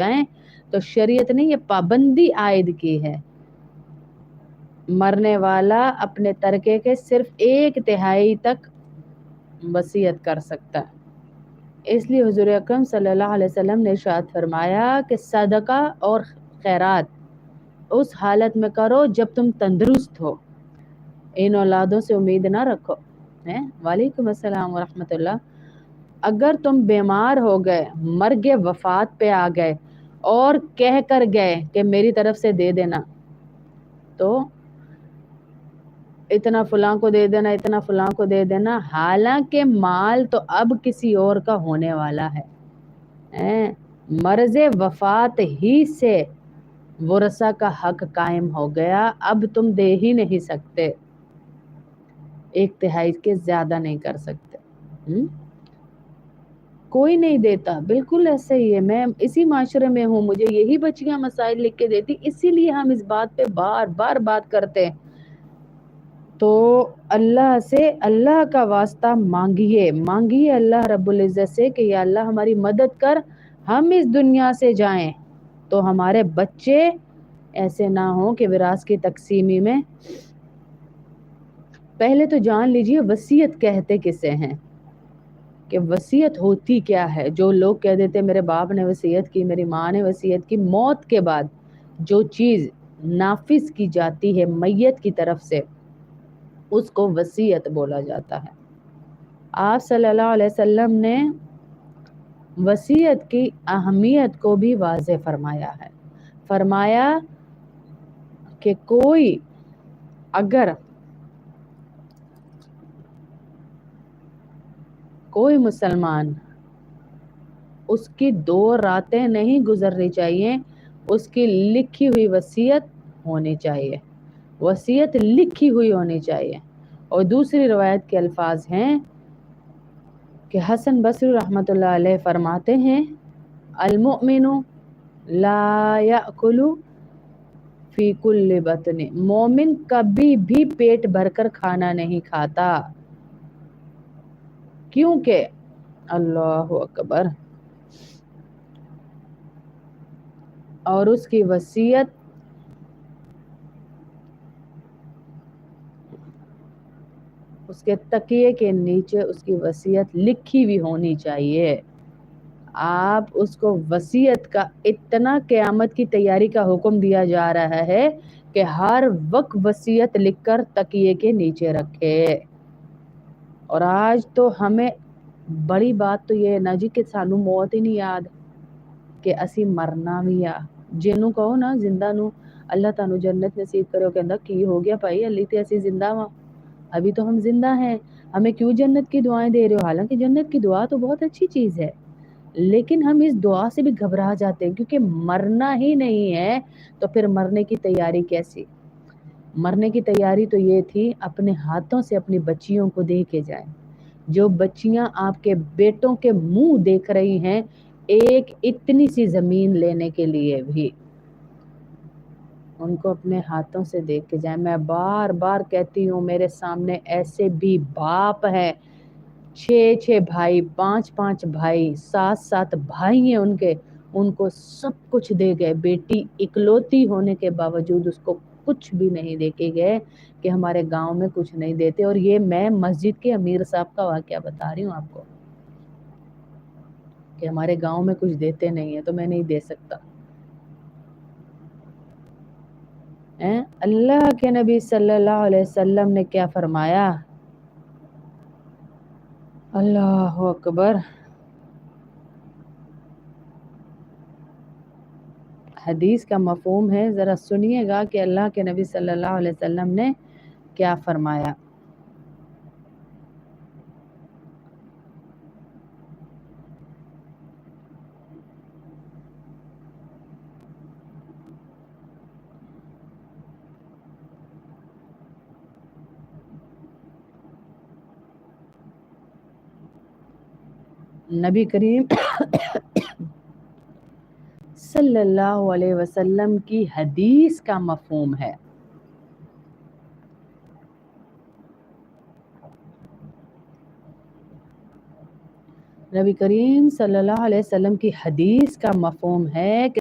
جائیں تو شریعت نے یہ پابندی عائد کی ہے، مرنے والا اپنے ترکے کے صرف 1/3 تک وصیت کر سکتا ہے۔ اس لیے حضور اکرم صلی اللہ علیہ وسلم نے ارشاد فرمایا کہ صدقہ اور خیرات اس حالت میں کرو جب تم تندرست ہو، ان اولادوں سے امید نہ رکھو۔ وعلیکم السلام ورحمۃ اللہ۔ اگر تم بیمار ہو گئے، مرگ وفات پہ آ گئے اور کہہ کر گئے کہ میری طرف سے دے دینا، تو اتنا فلاں کو دے دینا، اتنا فلاں کو دے دینا، حالانکہ مال تو اب کسی اور کا ہونے والا ہے۔ مرض وفات ہی سے ورثہ کا حق قائم ہو گیا، اب تم دے ہی نہیں سکتے، 1/3 کے زیادہ نہیں کر سکتے۔ کوئی نہیں دیتا، بالکل ایسے ہی ہے۔ میں اسی معاشرے میں ہوں، مجھے یہی بچیاں مسائل لکھ کے دیتی، اسی لیے ہم اس بات پہ بار بار بات کرتے ہیں۔ تو اللہ سے اللہ کا واسطہ مانگیے اللہ رب العزت سے کہ یا اللہ ہماری مدد کر، ہم اس دنیا سے جائیں تو ہمارے بچے ایسے نہ ہوں کہ وراثت کی تقسیمی میں۔ پہلے تو جان لیجئے وصیت کہتے کسے ہیں، کہ وصیت ہوتی کیا ہے۔ جو لوگ کہہ دیتے میرے باپ نے وصیت کی، میری ماں نے وصیت کی، موت کے بعد جو چیز نافذ کی جاتی ہے میت کی طرف سے، اس کو وصیت بولا جاتا ہے۔ آپ صلی اللہ علیہ وسلم نے وصیت کی اہمیت کو بھی واضح فرمایا ہے۔ فرمایا کہ کوئی مسلمان، اس کی 2 راتیں نہیں گزرنی چاہیے، اس کی لکھی ہوئی وصیت ہونی چاہیے، وصیت لکھی ہوئی ہونی چاہیے۔ اور دوسری روایت کے الفاظ ہیں کہ حسن بصری رحمۃ اللہ علیہ فرماتے ہیں المؤمن لا یأکل فی کل بطن، مومن کبھی بھی پیٹ بھر کر کھانا نہیں کھاتا، کیونکہ اللہ اکبر، اور اس کی وصیت اس کے تکیے کے نیچے اس کی وصیت لکھی ہوئی ہونی چاہیے۔ آپ اس کو وصیت کا اتنا قیامت کی تیاری کا حکم دیا جا رہا ہے کہ ہر وقت وصیت لکھ کر تکیے کے نیچے رکھے۔ اور آج تو ہمیں بڑی بات تو یہ ہے نا جی کہ سانو موت ہی نہیں یاد کہ اسی مرنا بھی آ۔ جنوں کہو نا زندہ نو اللہ تعالی جنت نصیب کرے، وہ کہندا کی ہو گیا بھائی، علی تے اسی زندہ ہاں، ابھی تو ہم زندہ ہیں، ہمیں کیوں جنت کی دعائیں دے رہے ہو؟ حالانکہ جنت کی دعا تو بہت اچھی چیز ہے، لیکن ہم اس دعا سے بھی گھبرا جاتے ہیں کیونکہ مرنا ہی نہیں ہے، تو پھر مرنے کی تیاری کیسی؟ مرنے کی تیاری تو یہ تھی اپنے ہاتھوں سے اپنی بچیوں کو دے کے جائیں۔ جو بچیاں آپ کے بیٹوں کے منہ دیکھ رہی ہیں ایک اتنی سی زمین لینے کے لیے بھی، ان کو اپنے ہاتھوں سے دیکھ کے جائیں۔ میں بار بار کہتی ہوں میرے سامنے ایسے بھی باپ ہیں، 6 بھائی، 5 بھائی، 7 بھائی ہیں ان کو سب کچھ دے گئے، بیٹی اکلوتی ہونے کے باوجود اس کو کچھ بھی نہیں دے کے گئے کہ ہمارے گاؤں میں کچھ نہیں دیتے۔ اور یہ میں مسجد کے امیر صاحب کا واقعہ بتا رہی ہوں آپ کو کہ ہمارے گاؤں میں کچھ دیتے نہیں ہیں تو میں نہیں دے سکتا۔ اللہ کے نبی صلی اللہ علیہ وسلم نے کیا فرمایا؟ اللہ اکبر۔ حدیث کا مفہوم ہے، ذرا سنیے گا کہ اللہ کے نبی صلی اللہ علیہ وسلم نے کیا فرمایا۔ نبی کریم صلی اللہ علیہ وسلم کی حدیث کا مفہوم ہے، نبی کریم صلی اللہ علیہ وسلم کی حدیث کا مفہوم ہے کہ